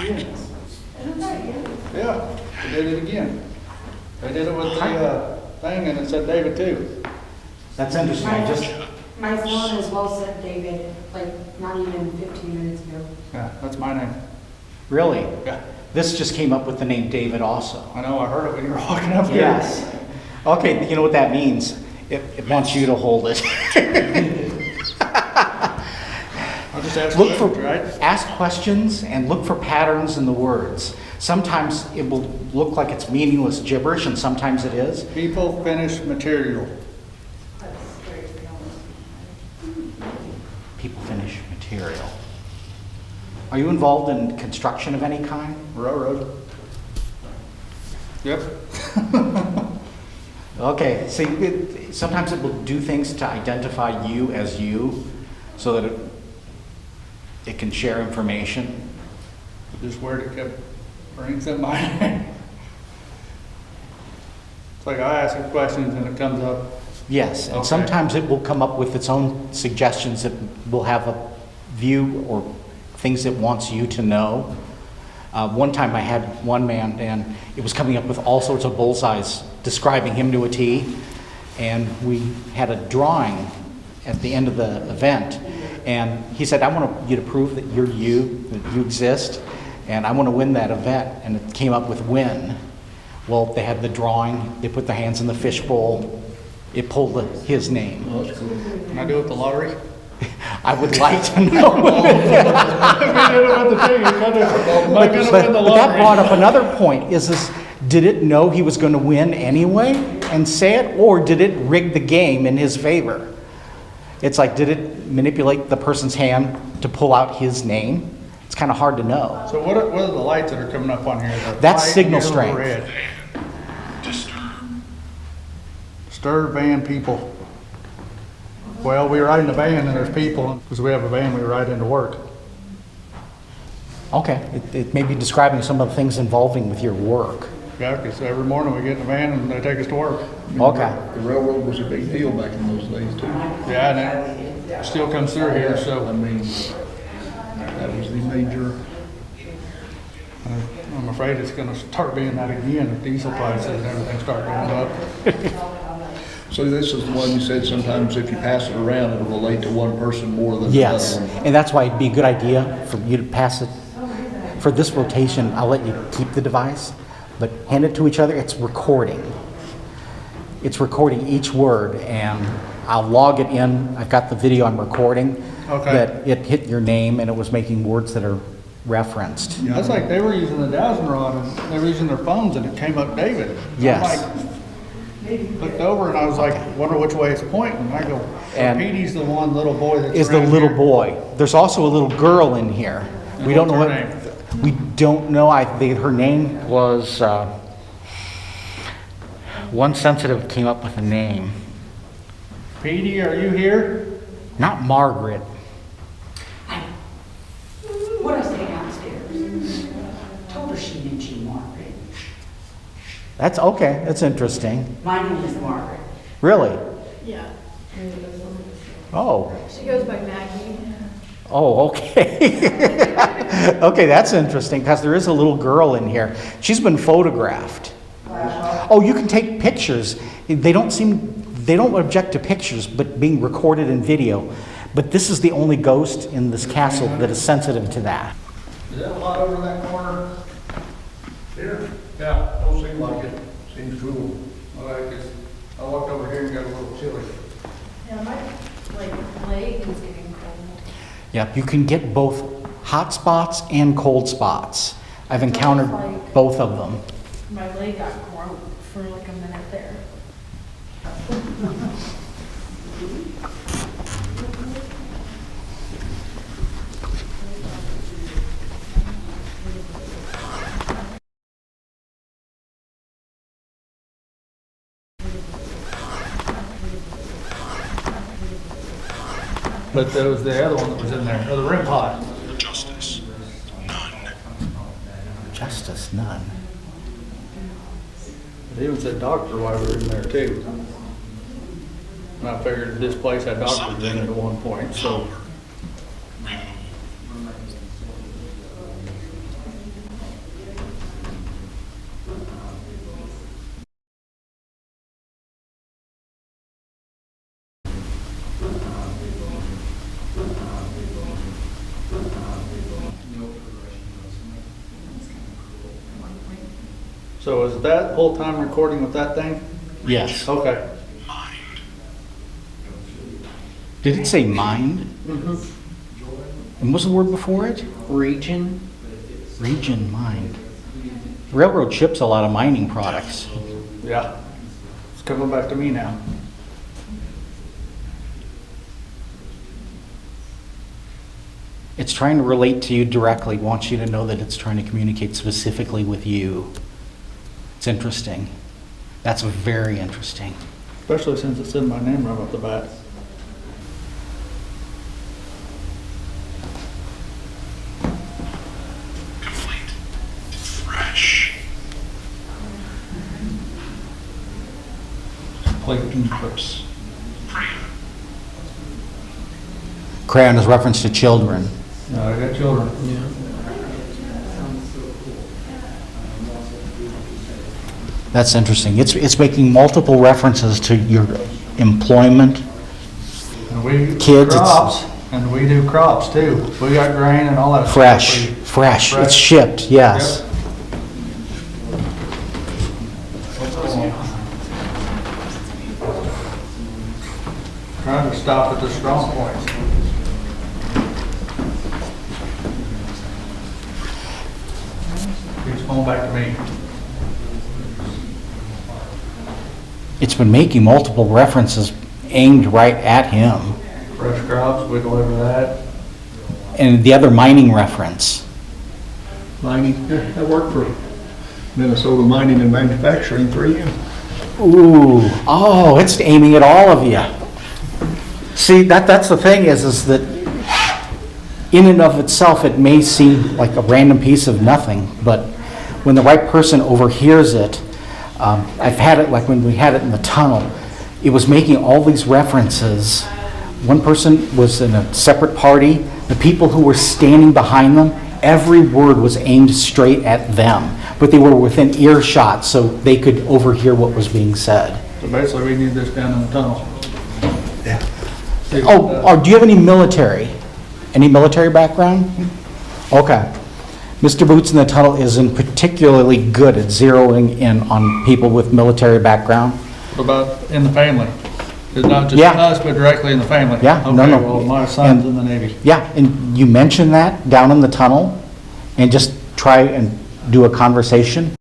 again. Yeah, they did it again. They did it with the thing and it said David too. That's interesting. I just My phone as well said David, like not even 15 minutes ago. Yeah, that's my name. really. Yeah, This just came up with the name David also. I know, I heard it when you were walking up here. Yes. Okay, you know what that means? It wants you to hold it. I'll just ask Look for, questions, right? ask questions and look for patterns in the words. Sometimes it will look like it's meaningless gibberish, and sometimes it is. People, finish, material. People finish material. Are you involved in construction of any kind? Railroad. Yep. Okay, see, sometimes it will do things to identify you as you, so that it can share information. Just where it kept brings in my name. It's like I ask it questions and it comes up. Yes, and Okay. sometimes it will come up with its own suggestions that will have a view or things it wants you to know. One time I had one man, and it was coming up with all sorts of bullseyes describing him to a T, and we had a drawing at the end of the event, and he said, I want you to prove that you're you, that you exist, and I want to win that event, and it came up with win. Well, they had the drawing, they put their hands in the fishbowl, it pulled his name. Can I do it with the lottery? I would like to know. I did it with the thing. I'm gonna win the But that lottery. brought up another point, is this, did it know he was going to win anyway and say it, or did it rig the game in his favor? It's like, did it manipulate the person's hand to pull out his name? It's kind of hard to know. So what are the lights that are coming up on here? The That's white, signal yellow, strength. red. Stir van people. Well, we ride in a van and there's people, because we have a van, we ride into work. Okay, it may be describing some of the things involving with your work. Yeah, because every morning we get in the van and they take us to work. Okay. The railroad was a big deal back in those days too. Yeah, and it still comes through here, I so mean, that was the major, I'm afraid it's gonna start being that again if diesel prices and everything start going up. so this is the one you said sometimes if you pass it around, it'll relate to one person more than Yes, another one. and that's why it'd be a good idea for you to pass it. For this rotation, I'll let you keep the device, but hand it to each other. It's recording. It's recording each word, and I'll log it in. I've got the video I'm recording. Okay. That it hit your name and it was making words that are referenced. Yeah, it's like they were using the dowsing rod and they were using their phones and it came up David. Yes. I'm like, looked over and I was like, wonder which way it's pointing. And I go, And- Petey's the one little boy that's Is the around little here. boy. There's also a little girl in here. We don't know what's what. her We don't know. Her name was. One sensitive came up with a name. Petey, are you here? Not Margaret. What I say downstairs? Told her she meant you, Margaret. That's okay. That's interesting. My name is Margaret. Really? Yeah. Oh. She goes by Maggie. Oh, okay. Okay, that's interesting because there is a little girl in here. She's been photographed. Oh, you can take pictures. They don't object to pictures, but being recorded in video. But this is the only ghost in this castle that is sensitive to that. Is that a lot over in that corner? Here? Yeah. Don't seem like it. Seems cool. Well, I walked over here and got a little chilly. Yeah, my leg is getting cold. Yep, you can get both hot spots and cold spots. I've encountered both of them. My leg got warm for like a minute there. But there was the other one that was in there, or the rim pot. Justice. None. Justice, none. It even said doctor while we were in there too. And I figured this place had doctors in it at one point, so. Power. Remove. So is that whole time recording with that thing? Yes. Okay. Did it say mind? And what's the word before it? Region. Region mind. Railroad ships a lot of mining products. Yeah. It's coming back to me now. It's trying to relate to you directly, wants you to know that it's trying to communicate specifically with you. It's interesting. That's very interesting. Especially since it's in my name right off the bat. Complete. Fresh. Plate eclipse. Crayon is reference to children. No, I got children. That's interesting. It's making multiple references to your employment. And we Kids, crops, and we do crops too. We got grain and all that. Fresh, stuff. fresh. It's Fresh. shipped, yes. Trying to stop at the strong points. He's going back to me. It's been making multiple references aimed right at him. Fresh crops, we deliver that. And the other mining reference. Mining, yeah, I work for Minnesota Mining and Manufacturing, 3M. Ooh, oh, it's aiming at all of you. See, that's the thing is that in and of itself, it may seem like a random piece of nothing, but when the right person overhears it, I've had it like when we had it in the tunnel, it was making all these references. One person was in a separate party. The people who were standing behind them, every word was aimed straight at them, but they were within earshot so they could overhear what was being said. So basically, we need this down in the tunnel. Oh, do you have any military? Any military background? Okay. Mr. Boots in the Tunnel isn't particularly good at zeroing in on people with military background. What about in the family? It's not just Yeah. us, but directly in the family? Yeah, no, Okay, no. well, my son's And- in the Navy. Yeah, and you mention that down in the tunnel and just try and do a conversation.